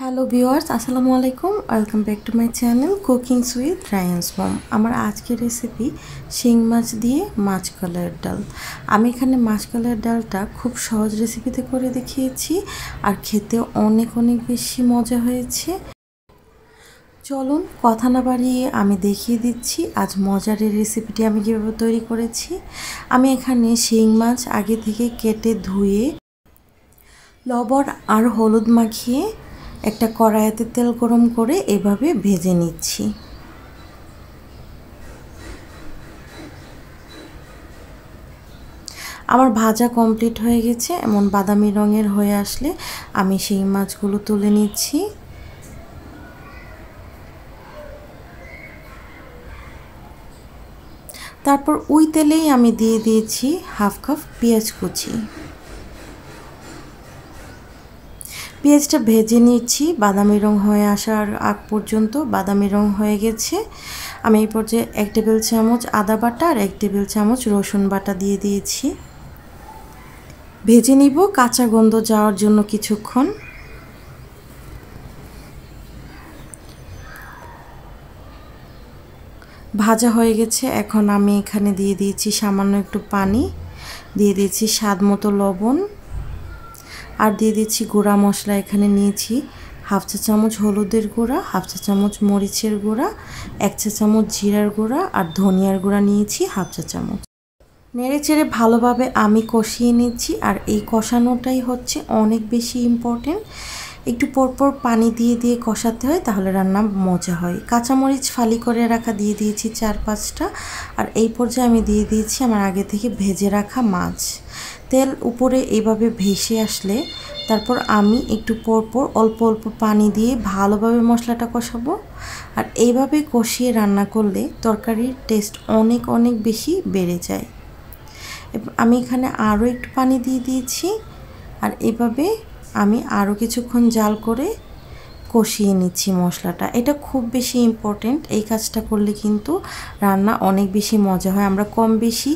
Hello viewers, আসসালামু আলাইকুম। Welcome back to my channel cookings with Rayan's mom. আমার আজকের রেসিপি শিং মাছ দিয়ে মাছকলাইয়ের ডাল। আমি এখানে মাছকলাইয়ের ডালটা খুব সহজ রেসিপিতে করে দেখিয়েছি, আর খেতে অনেক বেশি মজা হয়েছে। চলুন কথা না বাড়িয়ে আমি দেখিয়ে দিচ্ছি আজ মজার এই রেসিপিটি আমি কীভাবে তৈরি করেছি। আমি এখানে শিং মাছ আগে থেকে কেটে ধুয়ে লবণ আর হলুদ মাখিয়ে একটা কড়াইতে তেল গরম করে এভাবে ভেজে নিচ্ছি। আমার ভাজা কমপ্লিট হয়ে গেছে। এমন বাদামি রঙের হয়ে আসলে আমি সেই মাছগুলো তুলে নিচ্ছি। তারপর ওই তেলেই আমি দিয়ে দিয়েছি হাফ কাপ পেঁয়াজ কুচি। পেঁয়াজটা ভেজে নিচ্ছি বাদামি রং হয়ে আসার আগ পর্যন্ত। বাদামি রং হয়ে গেছে। আমি এই পর্যায়ে 1 টেবিল চামচ আদা বাটা আর 1 টেবিল চামচ রসুন বাটা দিয়ে দিয়েছি। ভেজে নিব কাঁচা গন্ধ যাওয়ার জন্য কিছুক্ষণ। ভাজা হয়ে গেছে। এখন আমি এখানে দিয়ে দিয়েছি সামান্য একটু পানি, দিয়ে দিয়েছি স্বাদ মতো লবণ, আর দিয়ে দিচ্ছি গুঁড়া মশলা। এখানে নিয়েছি হাফ চা চামচ হলুদের গুঁড়া, হাফ চা চামচ মরিচের গুঁড়া, 1 চা চামচ জিরার গুঁড়া, আর ধনিয়ার গুঁড়া নিয়েছি হাফ চা চামচ। নেড়ে চেড়ে ভালোভাবে আমি কষিয়ে নিচ্ছি। আর এই কষানোটাই হচ্ছে অনেক বেশি ইম্পর্টেন্ট। একটু পরপর পানি দিয়ে দিয়ে কষাতে হয়, তাহলে রান্না মজা হয়। কাঁচামরিচ ফালি করে রাখা দিয়ে দিয়েছি 4-5টা। আর এই পর্যায়ে আমি দিয়ে দিয়েছি আমার আগে থেকে ভেজে রাখা মাছ। তেল উপরে এইভাবে ভেসে আসলে তারপর আমি একটু পরপর অল্প অল্প পানি দিয়ে ভালোভাবে মশলাটা কষাবো। আর এইভাবে কষিয়ে রান্না করলে তরকারির টেস্ট অনেক বেশি বেড়ে যায়। আমি এখানে আরও একটু পানি দিয়ে দিয়েছি। আর এভাবে আমি আরও কিছুক্ষণ জাল করে কষিয়ে নিচ্ছি মশলাটা। এটা খুব বেশি ইম্পর্টেন্ট। এই কাজটা করলে কিন্তু রান্না অনেক বেশি মজা হয়। আমরা কম বেশি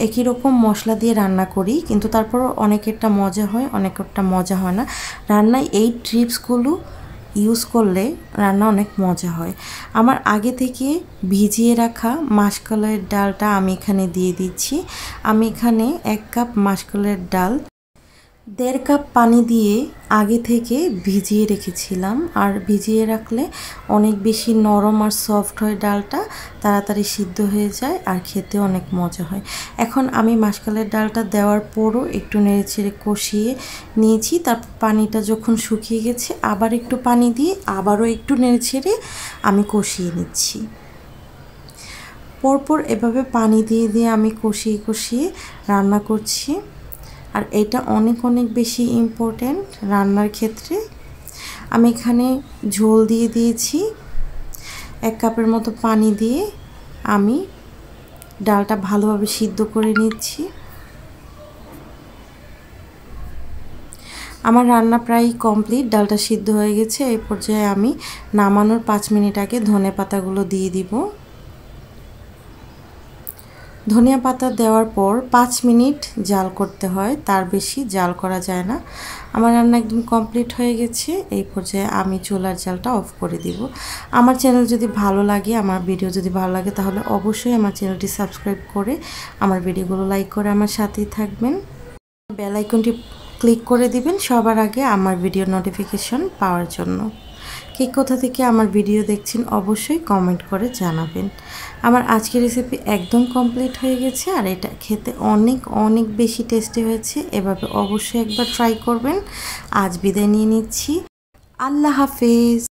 একই রকম মশলা দিয়ে রান্না করি, কিন্তু তারপরও অনেকেরটা মজা হয়, অনেকেরটা মজা হয় না। রান্নায় এই টিপসগুলো ইউজ করলে রান্না অনেক মজা হয়। আমার আগে থেকে ভিজিয়ে রাখা মাসকলাইয়ের ডালটা আমি এখানে দিয়ে দিচ্ছি। আমি এখানে 1 কাপ মাসকলাইয়ের ডাল 1.5 কাপ পানি দিয়ে আগে থেকে ভিজিয়ে রেখেছিলাম। আর ভিজিয়ে রাখলে অনেক বেশি নরম আর সফট হয়, ডালটা তাড়াতাড়ি সিদ্ধ হয়ে যায় আর খেতে অনেক মজা হয়। এখন আমি মাসকলাইয়ের ডালটা দেওয়ার পরও একটু নেড়েচেড়ে কষিয়ে নিয়েছি। তারপর পানিটা যখন শুকিয়ে গেছে আবার একটু পানি দিয়ে আবারও একটু নেড়েচেড়ে আমি কষিয়ে নিচ্ছি। পরপর এভাবে পানি দিয়ে দিয়ে আমি কষিয়ে রান্না করছি। আর এটা অনেক বেশি ইম্পর্টেন্ট রান্নার ক্ষেত্রে। আমি এখানে ঝোল দিয়ে দিয়েছি 1 কাপের মতো পানি দিয়ে আমি ডালটা ভালোভাবে সিদ্ধ করে নিচ্ছি। আমার রান্না প্রায় কমপ্লিট, ডালটা সিদ্ধ হয়ে গেছে। এই পর্যায়ে আমি নামানোর 5 মিনিট আগে ধনেপাতাগুলো দিয়ে দিব। ধনিয়া পাতা দেওয়ার পর 5 মিনিট জাল করতে হয়, তার বেশি জাল করা যায় না। আমার রান্না একদম কমপ্লিট হয়ে গেছে। এই পর্যায়ে আমি চুলার জালটা অফ করে দিব। আমার চ্যানেল যদি ভালো লাগে, আমার ভিডিও যদি ভালো লাগে, তাহলে অবশ্যই আমার চ্যানেলটি সাবস্ক্রাইব করে আমার ভিডিওগুলো লাইক করে আমার সাথেই থাকবেন। বেল আইকনটি ক্লিক করে দিবেন সবার আগে আমার ভিডিও নোটিফিকেশন পাওয়ার জন্য। কে কোথা থেকে আমার ভিডিও দেখছেন অবশ্যই কমেন্ট করে জানাবেন। আমার আজকের রেসিপি একদম কমপ্লিট হয়ে গেছে। আর এটা খেতে অনেক বেশি টেস্টি হয়েছে। এভাবে অবশ্যই একবার ট্রাই করবেন। আজ বিদায় নিয়ে নিচ্ছি। আল্লাহ হাফেজ।